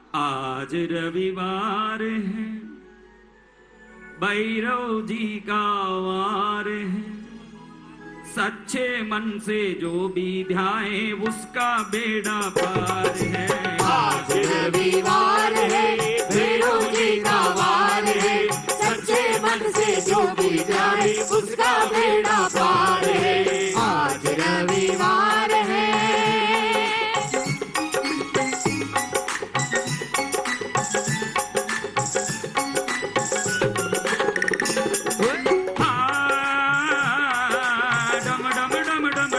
आज रविवार है, भैरव जी का वार है, सच्चे मन से जो भी ध्याए उसका बेड़ा पार है। आज रविवार है, भैरव जी का वार है, सच्चे मन से जो भी ध्याए उसका बेड़ा पार है। आज रविवार है।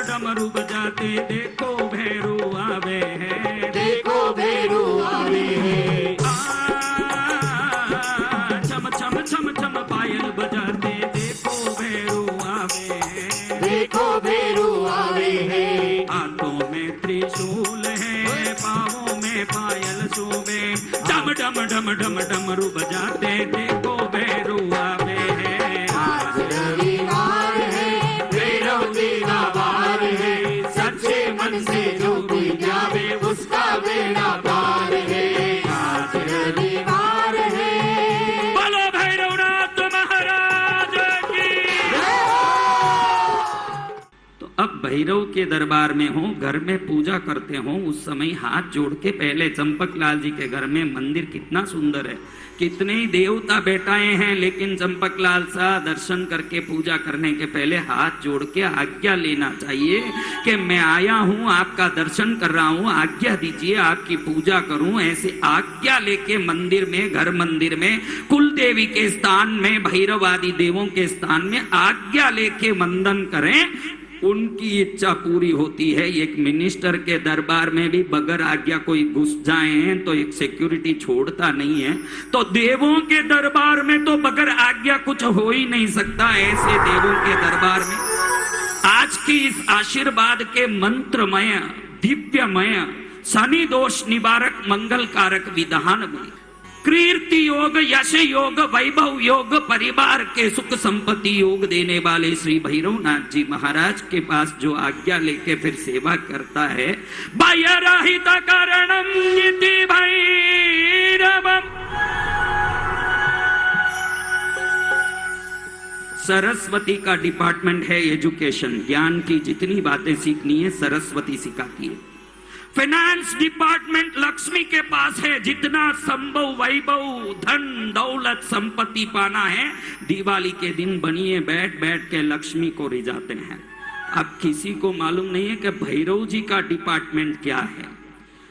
डमरू बजाते देखो भैरू आवे हैं, देखो भैरू आवे हैं। छम छम छम छम पायल बजाते देखो भैरू आवे हैं, देखो भैरू आवे हैं। हाथों में त्रिशूल है, पाँवों में पायल शोभे, डम डम डम डम डमरू बजाते देखो भैरू आवे हैं। आज रविवार है, भैरव जी का वार है, सच्चे मन से जो भी जावे उसका बेड़ा पार है। आज रविवार है। बोलो भैरवनाथ महाराज की। तो अब भैरव के दरबार में हो, घर में पूजा करते हो, उस समय हाथ जोड़ के पहले चंपकलाल जी के घर में मंदिर कितना सुंदर है, कितने ही देवता बैठाए हैं, लेकिन चंपकलाल सा दर्शन करके पूजा करने के पहले हाथ जोड़ के आज्ञा लेना चाहिए कि मैं आया हूं, आपका दर्शन कर रहा हूं, आज्ञा दीजिए आपकी पूजा करूं। ऐसे आज्ञा लेके मंदिर में, घर मंदिर में, कुल देवी के स्थान में, भैरव आदि देवों के स्थान में आज्ञा लेके वंदन करें, उनकी इच्छा पूरी होती है। एक मिनिस्टर के दरबार में भी बगैर आज्ञा कोई घुस जाए तो एक सिक्योरिटी छोड़ता नहीं है, तो देवों के दरबार में तो बगैर आज्ञा कुछ हो ही नहीं सकता। ऐसे देवों के दरबार में आज की इस आशीर्वाद के मंत्रमय, दिव्यमय, शनि दोष निवारक, मंगल कारक विधान में कीर्ति योग, यश योग, वैभव योग, परिवार के सुख संपत्ति योग देने वाले श्री भैरवनाथ जी महाराज के पास जो आज्ञा लेके फिर सेवा करता है, भयरहित कारणम इति भैरवम। सरस्वती का डिपार्टमेंट है एजुकेशन, ज्ञान की जितनी बातें सीखनी है सरस्वती सिखाती है। फाइनेंस डिपार्टमेंट लक्ष्मी के पास है, जितना संभव वैभव, धन दौलत संपत्ति पाना है, दिवाली के दिन बनिए बैठ बैठ के लक्ष्मी को रिझाते हैं। अब किसी को मालूम नहीं है कि भैरव जी का डिपार्टमेंट क्या है।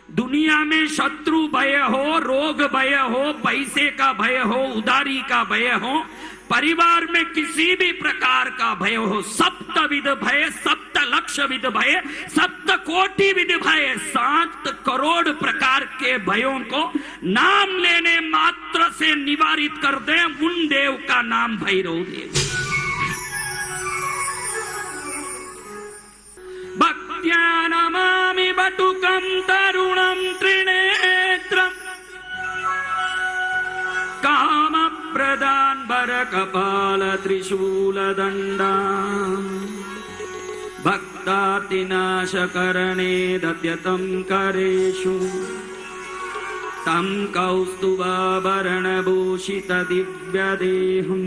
दुनिया में शत्रु भय हो, रोग भय हो, पैसे का भय हो, उधारी का भय हो, परिवार में किसी भी प्रकार का भय हो, सप्त विध भय, सप्त लक्ष विध भय, सप्त कोटि विध भय, 7 करोड़ प्रकार के भयों को नाम लेने मात्र से निवारित कर दे, उन देव का नाम भैरव देव। भक्त्या नमामि बटुकं तरुणं त्रिनेत्रम्, काम प्रदान बर कपाल त्रिशूल दंडा, भक्तातिनाश करणे दत्यतं करेषु, तं कौस्तुभाभरण भूषित दिव्य देहं,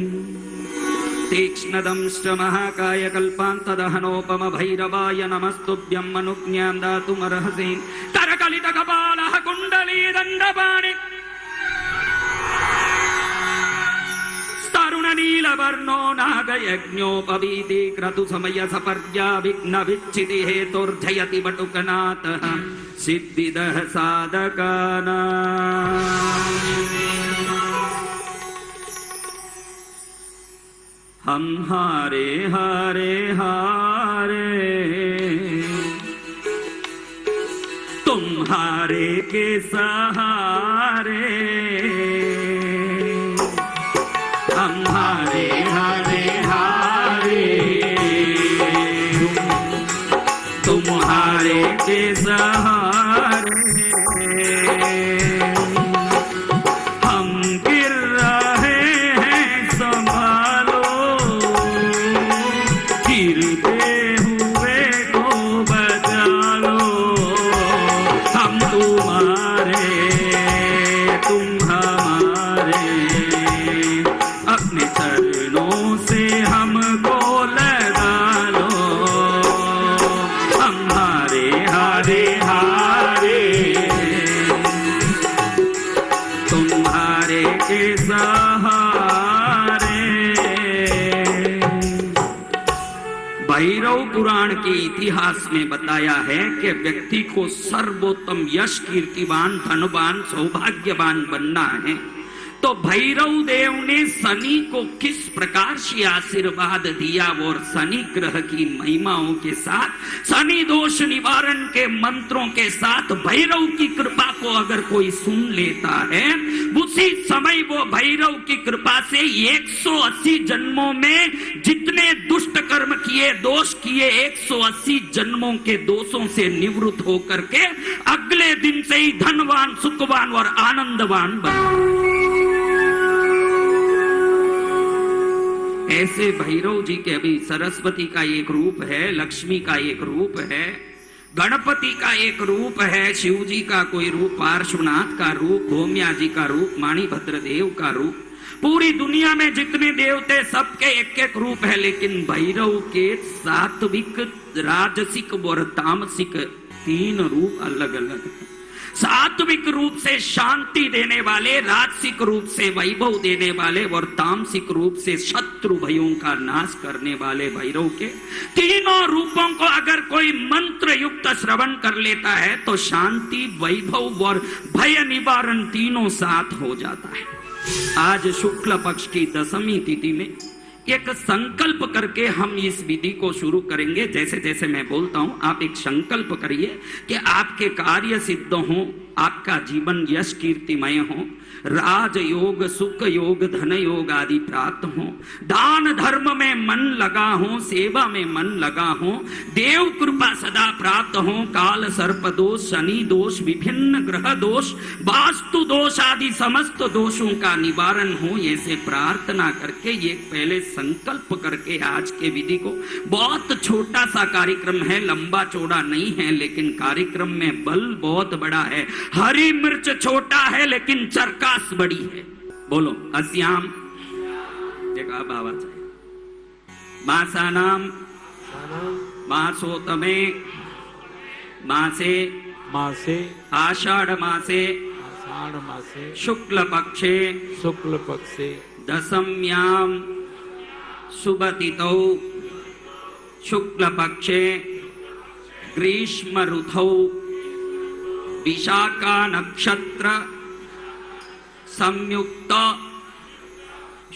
तीक्ष्णदंष्ट महाकाय कल्पान्तदहनोपम भैरवाय नमस्तुभ्यं अनुज्ञां दातुमर्हसि। करकलित कपालः कुण्डली दण्डपाणि, नीलवर्णो नागयज्ञोपवीति, क्रतु समय सपर्या विघ्न विच्छिति हेतुर्जयति बटुकनाथः सिद्धिदः साधकानां। हम हारे हारे हारे, तुम्हारे के सहारे, हम हारे हारे हारे, तुम्हारे के सहारे, हम गिर रहे हैं संभालो, गिरते हुए को बचा लो, हम तुम्हारे तुम हमारे, अपने चरणों से हमको लगा लो, हमारे हारे हारे, तुम्हारे के सहारे। भैरव पुराण के इतिहास में बताया है कि व्यक्ति को सर्वोत्तम यश, कीर्तिवान, धनवान, सौभाग्यवान बनना है तो भैरव देव ने शनि को किस प्रकार से आशीर्वाद दिया और शनि ग्रह की महिमाओं के साथ, शनि दोष निवारण के मंत्रों के साथ भैरव की कृपा को अगर कोई सुन लेता है, उसी समय वो भैरव की कृपा से 180 जन्मों में जितने दुष्ट कर्म किए, दोष किए, 180 जन्मों के दोषों से निवृत्त होकर के अगले दिन से ही धनवान, सुखवान और आनंदवान बने। ऐसे भैरव जी के अभी सरस्वती का एक रूप है, लक्ष्मी का एक रूप है, गणपति का एक रूप है, शिव जी का कोई रूप, पार्श्वनाथ का रूप, भौम्या जी का रूप, माणिभद्र देव का रूप, पूरी दुनिया में जितने देवते सबके एक एक रूप है, लेकिन भैरव के सात्विक, राजसिक और तामसिक 3 रूप अलग अलग है। सात्विक रूप से शांति देने वाले, राजसिक रूप से वैभव देने वाले और तामसिक रूप से शत्रु भयों का नाश करने वाले भैरव के तीनों रूपों को अगर कोई मंत्र युक्त श्रवण कर लेता है तो शांति, वैभव और भय निवारण तीनों साथ हो जाता है। आज शुक्ल पक्ष की 10वीं तिथि में एक संकल्प करके हम इस विधि को शुरू करेंगे। जैसे जैसे मैं बोलता हूं आप एक संकल्प करिए कि आपके कार्य सिद्ध हो, आपका जीवन यश कीर्तिमय हो, राज योग, सुख योग, धन योग आदि प्राप्त हो, दान धर्म में मन लगा हो, सेवा में मन लगा हो, देव कृपा सदा प्राप्त हो, काल सर्प दोष, शनि दोष, विभिन्न ग्रह दोष, वास्तु दोष आदि समस्त दोषों का निवारण हो, ऐसे प्रार्थना करके ये पहले संकल्प करके आज के विधि को, बहुत छोटा सा कार्यक्रम है, लंबा चौड़ा नहीं है, लेकिन कार्यक्रम में बल बहुत बड़ा है। हरी मिर्च छोटा है लेकिन चरकास बड़ी है। बोलो अस्याम देखा भावाचा मासानाम मासोतमे मासे मासे आषाढ़ मासे शुक्ल पक्षे दशम्याम शुभतिथौ शुक्ल पक्षे ग्रीष्म ऋतौ विशाखा नक्षत्र संयुक्त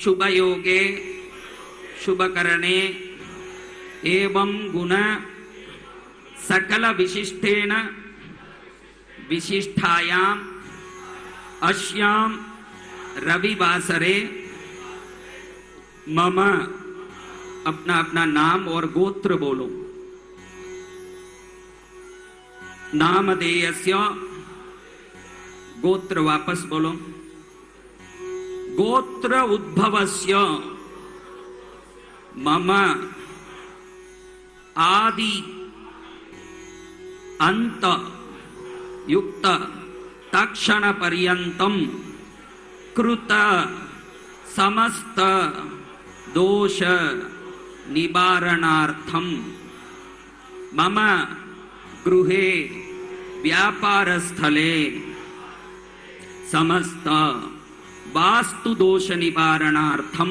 शुभ योगे शुभ करणे एवं गुण सकल विशिष्टेन विशिष्टायाम अस्याम रविवासरे मम, अपना अपना नाम और गोत्र बोलो। नामधेयस्य गोत्र वापस बोलो। गोत्र उद्भवस्य मम आदि अंत युक्त तक्षण पर्यंतम कृत समस्त दोष निवारणार्थम मम गृहे व्यापार स्थले समस्त वास्तु दोष निवारणार्थम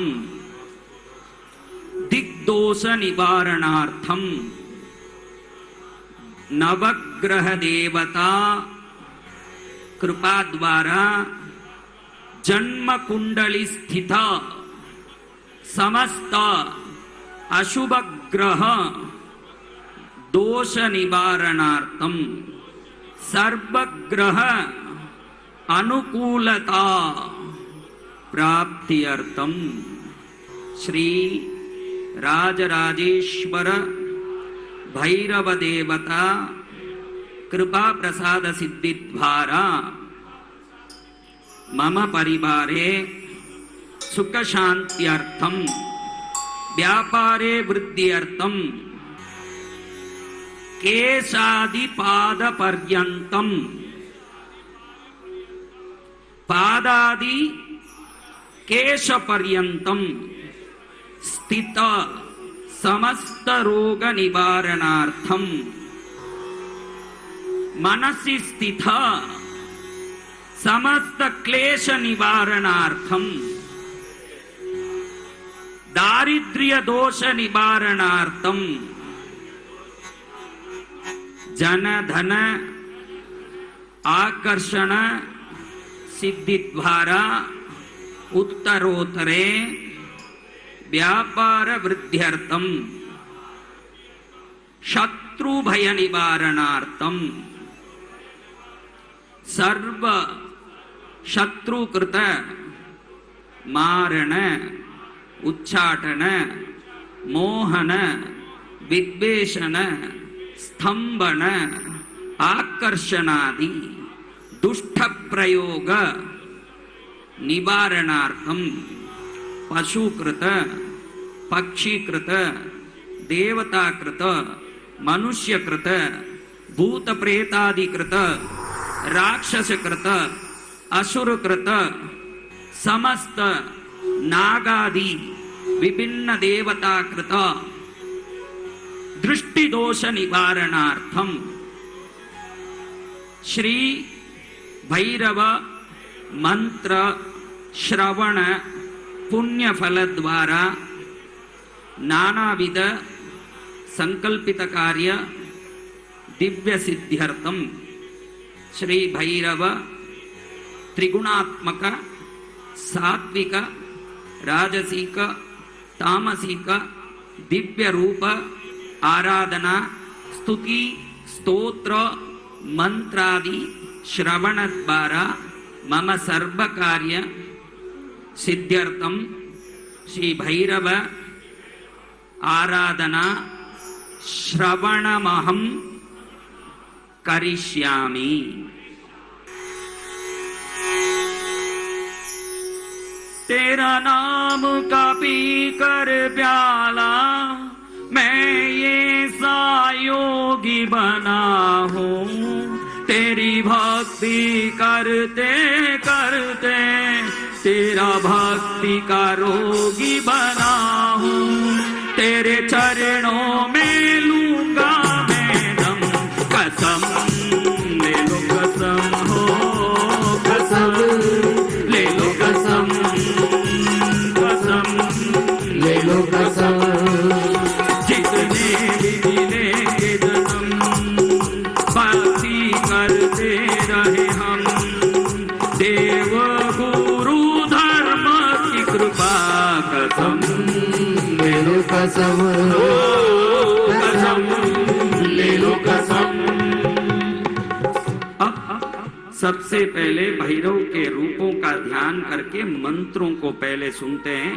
दिग्दोष निवारणार्थम नवग्रह देवता कृपा द्वारा जन्म कुंडली स्थित समस्त अशुभ ग्रह दोष निवारणार्थम सर्वग्रह अनुकूलता प्राप्त्यर्थम श्री राजराजेश्वर भैरव देवता कृपा प्रसाद सिद्धि द्वारा मम परिवारे सुख शांत्यर्थम व्यापारे वृद्ध्यर्थम केशादि पाद पर्यंतम पादादि केश पर्यंतम स्थित समस्त रोग निवारणार्थम मनसि स्थित समस्त क्लेश निवारणार्थम दारिद्र्य दोष निवारणार्थम जन धन आकर्षण सिद्धि द्वारा उत्तरोत्तरे व्यापार वृद्ध्यर्थम शत्रु भय निवारणार्थम सर्व शत्रुकृत मारण उच्चाटन मोहन विद्वेषण स्तंभन आकर्षणादि दुष्ट प्रयोग निवारणार्थम पशुकृत पक्षीकृत देवताकृत मनुष्यकृत भूत प्रेतादिकृत राक्षसकृत असुरकृत समस्त नागादि विभिन्न देवताकृत दृष्टि दोष निवारणार्थम श्री भैरव मंत्र श्रवण पुण्य फल द्वारा नानाविध संकल्पित कार्य दिव्य सिद्ध्यर्थम श्री भैरव त्रिगुणात्मक सात्विक राजसिक तामसिक दिव्य रूप आराधना स्तुति स्तोत्र मंत्रादि श्रवण द्वारा मम सर्व कार्य सिद्ध्यर्थम श्री भैरव आराधना श्रवणमहं करिष्यामि। तेरा नाम का पी कर प्याला मैं ये सा योगी बना हूँ। तेरी भक्ति करते करते तेरा भक्ति का रोगी बना हूँ। तेरे चरणों में लूंगा मैं दम कसम ले लो कसम हो कसम ले लो कसम कसम ले लो कसम जितने भी मिलेंगे जन्म भक्ति करते रहे हम। देव गुरु धर्म की कृपा कसम ले लो कसम कसम ले लो कसम। सबसे पहले भैरव के रूपों का ध्यान करके मंत्रों को पहले सुनते हैं।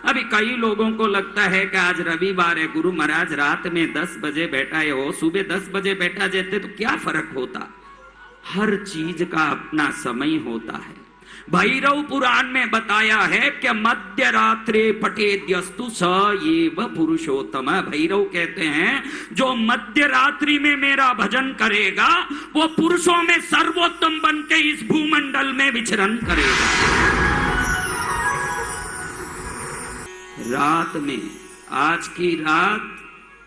अभी कई लोगों को लगता है कि आज रविवार है, गुरु महाराज रात में 10 बजे बैठाए हो, सुबह 10 बजे बैठा जाते तो क्या फर्क होता। हर चीज का अपना समय होता है। भैरव पुराण में बताया है कि मध्य रात्रे पठेद्यस्तु स एव पुरुषोत्तम। भैरव कहते हैं जो मध्य रात्रि में मेरा भजन करेगा वो पुरुषों में सर्वोत्तम बन के इस भूमंडल में विचरण करेगा। रात में आज की रात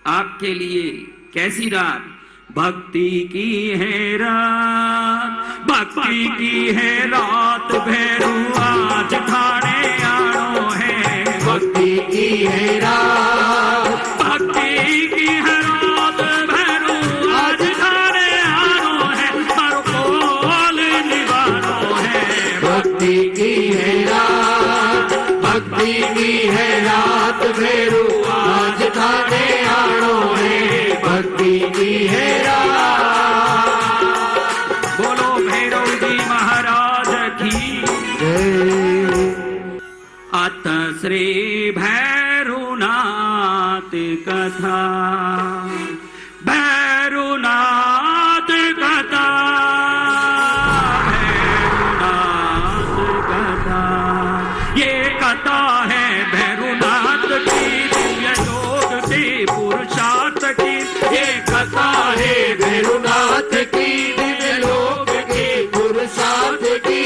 आपके लिए कैसी रात? भक्ति की है रात, भक्ति की है रात, भैरू आज खाने आनो है। भक्ति की है रात, भक्ति की है रात, भैरू आज खाने आनो है, हर कोल निवानो है। भक्ति की है रात, भक्ति की है रात, भैरू आज खाने आनो है। भक्ति की है बोलो भैरव जी महाराज की जय। अत श्री भैरुनाथ कथा, भैरुनाथ कथा, भैरुनाथ कथा। ये कथा है भैरुनाथ की, दिव्य योग की, पुरुषार्थ की। ये कथा है भैरुनाथ की, दिव्य लोक की, पुरुषार्थ की।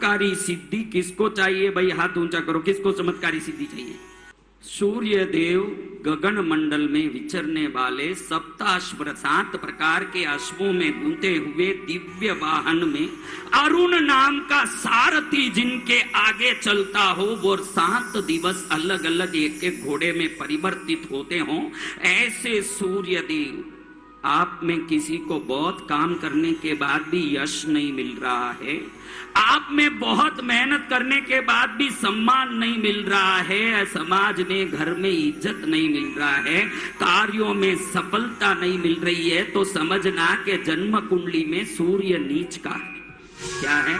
चमत्कारी सिद्धि किसको चाहिए भाई? हाथ ऊंचा करो, किसको चमत्कारी सिद्धि चाहिए? सूर्य देव गगन मंडल में विचरने वाले सप्ताश्व 7 प्रकार के अश्वों में गुंथे हुए दिव्य वाहन में अरुण नाम का सारथी जिनके आगे चलता हो, वो 7 दिवस अलग अलग एक एक घोड़े में परिवर्तित होते हों, ऐसे सूर्य देव आप में किसी को बहुत काम करने के बाद भी यश नहीं मिल रहा है, आप में बहुत मेहनत करने के बाद भी सम्मान नहीं मिल रहा है, समाज में घर में इज्जत नहीं मिल रहा है, कार्यों में सफलता नहीं मिल रही है, तो समझना कि जन्म कुंडली में सूर्य नीच का है। क्या है?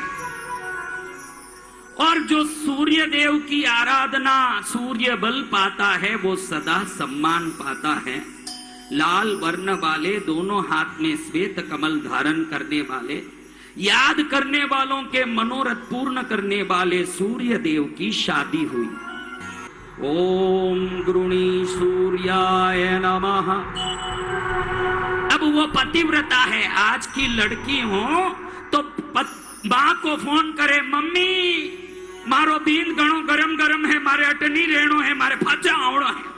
और जो सूर्य देव की आराधना सूर्य बल पाता है वो सदा सम्मान पाता है। लाल वर्ण वाले, दोनों हाथ में श्वेत कमल धारण करने वाले, याद करने वालों के मनोरथ पूर्ण करने वाले सूर्य देव की शादी हुई। ओम गृणी सूर्याय नमः। अब वो पतिव्रता है, आज की लड़की हो तो मां को फोन करे, मम्मी मारो बीन घणो गरम गरम है, मारे अटनी रेणो है, मारे फाचा आवड़ो है,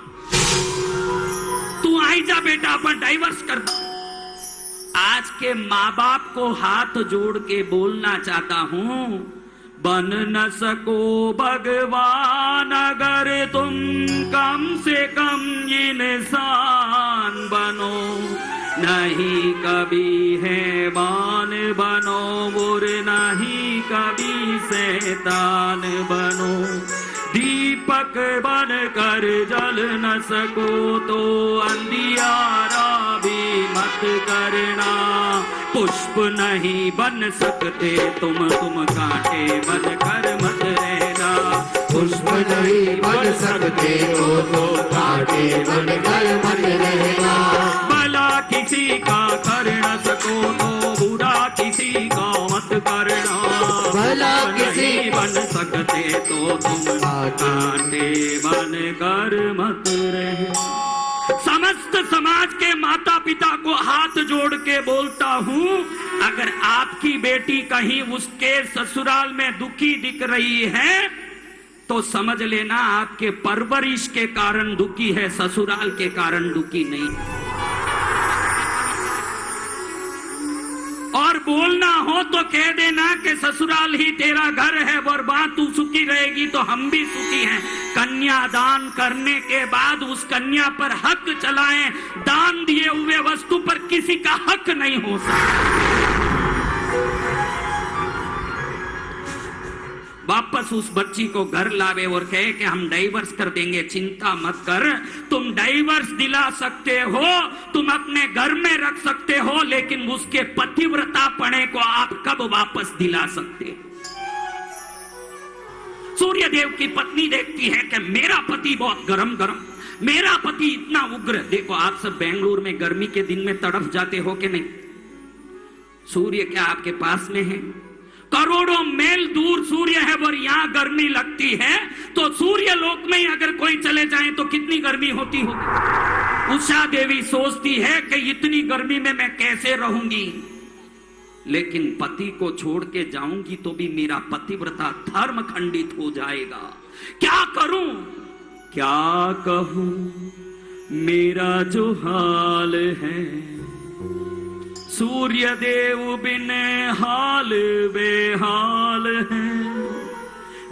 तू आई जा बेटा, अपन डाइवर्स कर दो। आज के माँ बाप को हाथ जोड़ के बोलना चाहता हूं, बन न सको भगवान अगर तुम कम से कम इंसान बनो, नहीं कभी हैवान बनो और नहीं कभी शैतान बनो। दीपक बन कर जल न सको तो अंधियारा भी मत करना, पुष्प नहीं बन सकते तुम कांटे बन कर मत रहना, पुष्प नहीं बन सकते तो कांटे बन कर मत रहना। भला किसी का कर न सको तो बुरा किसी का मत करना, भला किसी बन सकते तो तुम कांटे बन कर मत रहना। समस्त समाज के माता पिता को हाथ जोड़ के बोलता हूं, अगर आपकी बेटी कहीं उसके ससुराल में दुखी दिख रही है तो समझ लेना आपके परवरिश के कारण दुखी है, ससुराल के कारण दुखी नहीं। और बोलना हो तो कह देना कि ससुराल ही तेरा घर है और वहां तू सुखी रहेगी तो हम भी सुखी हैं। कन्यादान करने के बाद उस कन्या पर हक चलाएं, दान दिए हुए वस्तु पर किसी का हक नहीं हो सकता। वापस उस बच्ची को घर लावे और कहे कि हम डाइवर्स कर देंगे, चिंता मत कर, तुम डाइवर्स दिला सकते हो, तुम अपने घर में रख सकते हो, लेकिन उसके पतिव्रतापणे को आप कब वापस दिला सकते? सूर्य देव की पत्नी देखती है कि मेरा पति बहुत गरम गरम, मेरा पति इतना उग्र। देखो आप सब बेंगलुरु में गर्मी के दिन में तड़फ जाते हो कि नहीं? सूर्य क्या आपके पास में है? करोड़ों मील दूर सूर्य है और यहां गर्मी लगती है, तो सूर्य लोक में ही अगर कोई चले जाए तो कितनी गर्मी होती होगी। उषा देवी सोचती है कि इतनी गर्मी में मैं कैसे रहूंगी, लेकिन पति को छोड़ के जाऊंगी तो भी मेरा पतिव्रता धर्म खंडित हो जाएगा। क्या करूं, क्या कहूं, मेरा जो हाल है, सूर्य देव बिन हाल बेहाल है।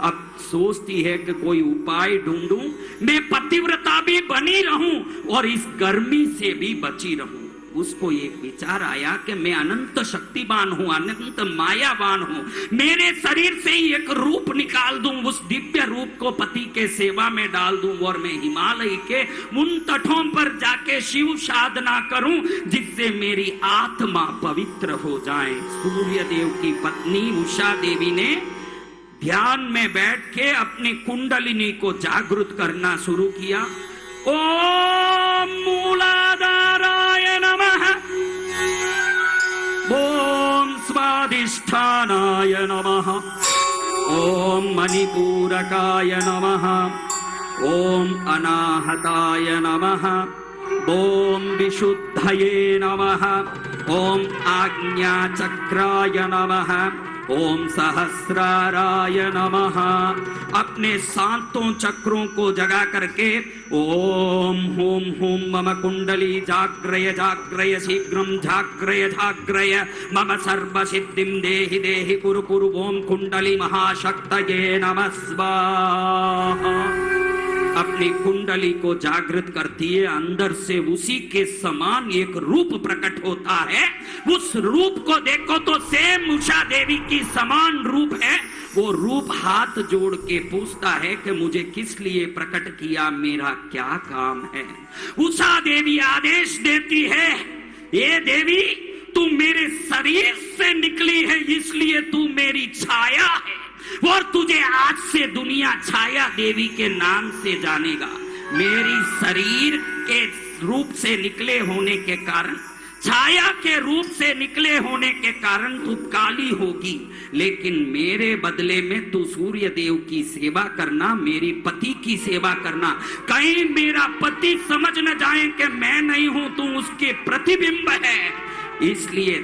अब सोचती है कि कोई उपाय ढूंढूं, मैं पतिव्रता भी बनी रहूं और इस गर्मी से भी बची रहूं। उसको एक विचार आया कि मैं अनंत शक्तिवान हूं, अनंत मायावान हूं, मेरे शरीर से ही एक रूप निकाल दूं, उस दिव्य रूप को पति के सेवा में डाल दूं और मैं हिमालय के उन तटों पर जाके शिव साधना करूं जिससे मेरी आत्मा पवित्र हो जाए। सूर्य देव की पत्नी उषा देवी ने ध्यान में बैठ के अपनी कुंडलिनी को जागृत करना शुरू किया। ओम मूलाधाराय नमः, ओम स्वादिष्ठानाय नमः, ओम मणिपूरकाय नमः, ओम अनाहताय नमः, ओम विशुद्धये नमः, ओम आज्ञाचक्राय नमः, ओम सहस्राराय नमः। अपने सातों चक्रों को जगा करके ओम हुम हुम मम कुंडली जाग्रय जाग्रय शीघ्रम जाग्रय जाग्रय मम सर्व सिद्धिम देहि देहि कुरु कुरु ओम कुंडली महाशक्तये नमः स्वाहा। अपनी कुंडली को जागृत करती है, अंदर से उसी के समान एक रूप प्रकट होता है। उस रूप को देखो तो सेम उषा देवी की समान रूप है। वो रूप हाथ जोड़ के पूछता है कि मुझे किस लिए प्रकट किया, मेरा क्या काम है। उषा देवी आदेश देती है, ये देवी तू मेरे शरीर से निकली है, इसलिए तू मेरी छाया है और तुझे आज से दुनिया छाया देवी के नाम से जानेगा। मेरी शरीर के रूप से निकले होने के कारण, छाया के रूप से निकले होने के कारण तू काली होगी, लेकिन मेरे बदले में तू सूर्य देव की सेवा करना, मेरी पति की सेवा करना। कहीं मेरा पति समझ न जाए कि मैं नहीं हूं, तू उसके प्रतिबिंब है, इसलिए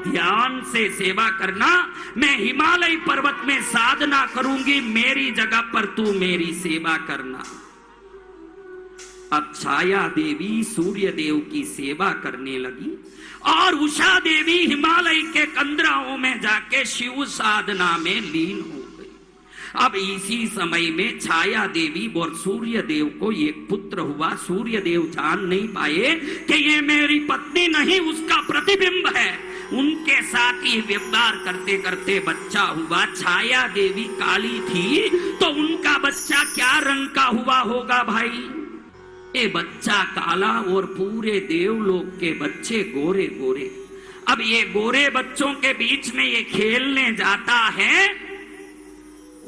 ध्यान से सेवा करना। मैं हिमालय पर्वत में साधना करूंगी, मेरी जगह पर तू मेरी सेवा करना। अब छाया देवी सूर्य देव की सेवा करने लगी और उषा देवी हिमालय के कंदराओं में जाके शिव साधना में लीन हो गई। अब इसी समय में छाया देवी और सूर्य देव को एक पुत्र हुआ। सूर्य देव जान नहीं पाए कि ये मेरी पत्नी नहीं, उसका प्रतिबिंब है। उनके साथ ही व्यवहार करते करते बच्चा हुआ। छाया देवी काली थी तो उनका बच्चा क्या रंग का हुआ होगा भाई? ये बच्चा काला और पूरे देवलोक के बच्चे गोरे गोरे। अब ये गोरे बच्चों के बीच में ये खेलने जाता है,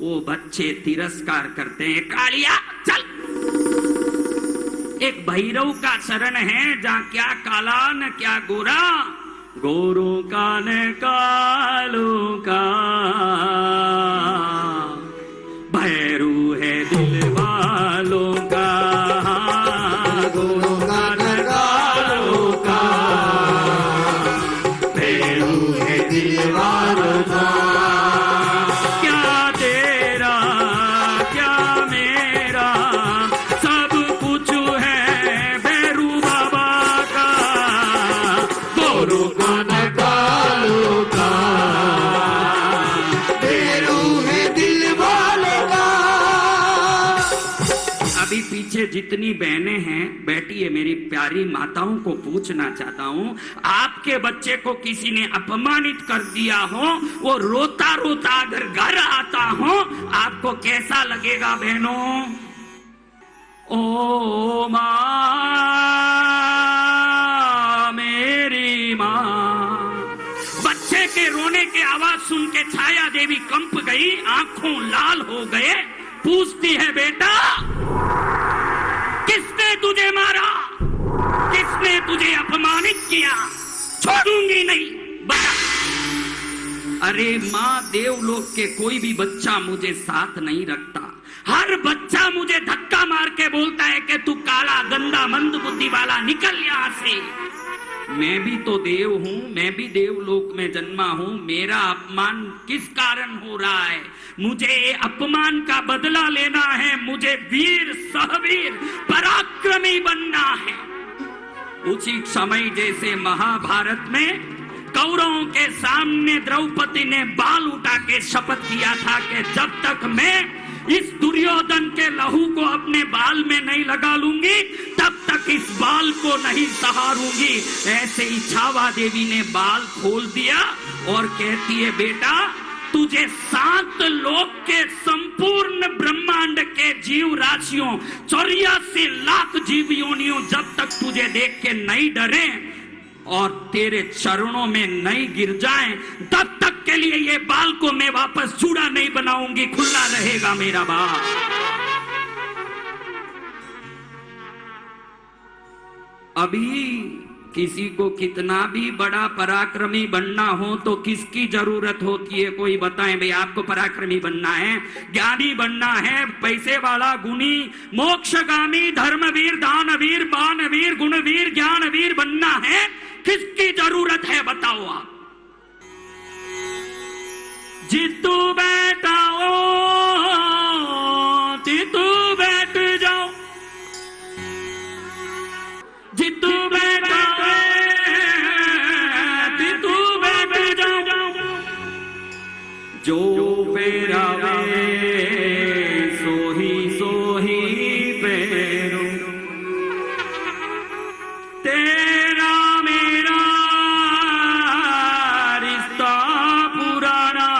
वो बच्चे तिरस्कार करते हैं, कालिया चल। एक भैरव का शरण है जहाँ क्या काला न क्या गोरा, गोरों का न कालों का, भैरू है दिल वालों का, गोरों का न कालों का, भैरू है दिल वालों का। क्या तेरा क्या मेरा सब कुछ है भैरू बाबा का, गोरों का पीछे जितनी बहनें हैं बैठी है, मेरी प्यारी माताओं को पूछना चाहता हूं, आपके बच्चे को किसी ने अपमानित कर दिया हो, वो रोता रोता अगर घर आता हो, आपको कैसा लगेगा बहनों? ओ मां मेरी मां। बच्चे के रोने की आवाज सुन के छाया देवी कंप गई, आंखों लाल हो गए। पूछती है, बेटा किसने तुझे मारा, किसने तुझे अपमानित किया? छोड़ूंगी नहीं, बता। अरे माँ, देवलोक के कोई भी बच्चा मुझे साथ नहीं रखता। हर बच्चा मुझे धक्का मार के बोलता है कि तू काला गंदा मंद बुद्धि वाला, निकल यहाँ से। मैं भी तो देव हूँ, मैं भी देवलोक में जन्मा हूँ, मेरा अपमान किस कारण हो रहा है? मुझे अपमान का बदला लेना है, मुझे वीर सहवीर पराक्रमी बनना है। उसी समय जैसे महाभारत में कौरवों के सामने द्रौपदी ने बाल उठा के शपथ किया था कि जब तक मैं इस दुर्योधन के लहू को अपने बाल में नहीं लगा लूंगी, तब तक इस बाल को नहीं सहारूंगी। ऐसे ही छावा देवी ने बाल खोल दिया और कहती है, बेटा तुझे 7 लोक के संपूर्ण ब्रह्मांड के जीव राशियों 84 लाख जीव योनियों जब तक तुझे देख के नहीं डरे और तेरे चरणों में नहीं गिर जाएं, तब तक के लिए ये बाल को मैं वापस जुड़ा नहीं बनाऊंगी, खुला रहेगा मेरा बाल। अभी किसी को कितना भी बड़ा पराक्रमी बनना हो तो किसकी जरूरत होती है? कोई बताएं भाई, आपको पराक्रमी बनना है, ज्ञानी बनना है, पैसे वाला, गुणी, मोक्षगामी, धर्मवीर, दानवीर, बाणवीर, गुणवीर, ज्ञानवीर बनना है, किसकी जरूरत है बताओ आप? जो पेरावे सोही पेरो, तेरा मेरा रिश्ता पुराना,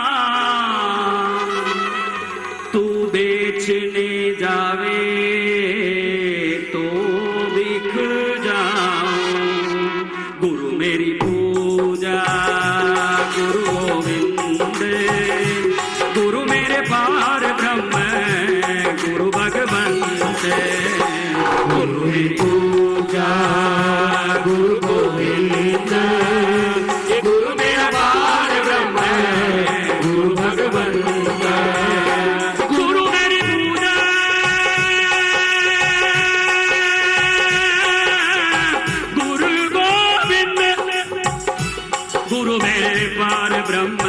तू बेचने जावे तो बिक जाऊं। गुरु मेरी पूजा गुरु गोविंद, गुरु मेरे पार ब्रह्म गुरु भगवंत। गुरु मेरी पूजा गुरु गोविंद, ये गुरु मेरा पार ब्रह्म गुरु भगवंत। गुरु मेरी पूजा गुरु गोविंद, गुरु मेरे पार ब्रह्म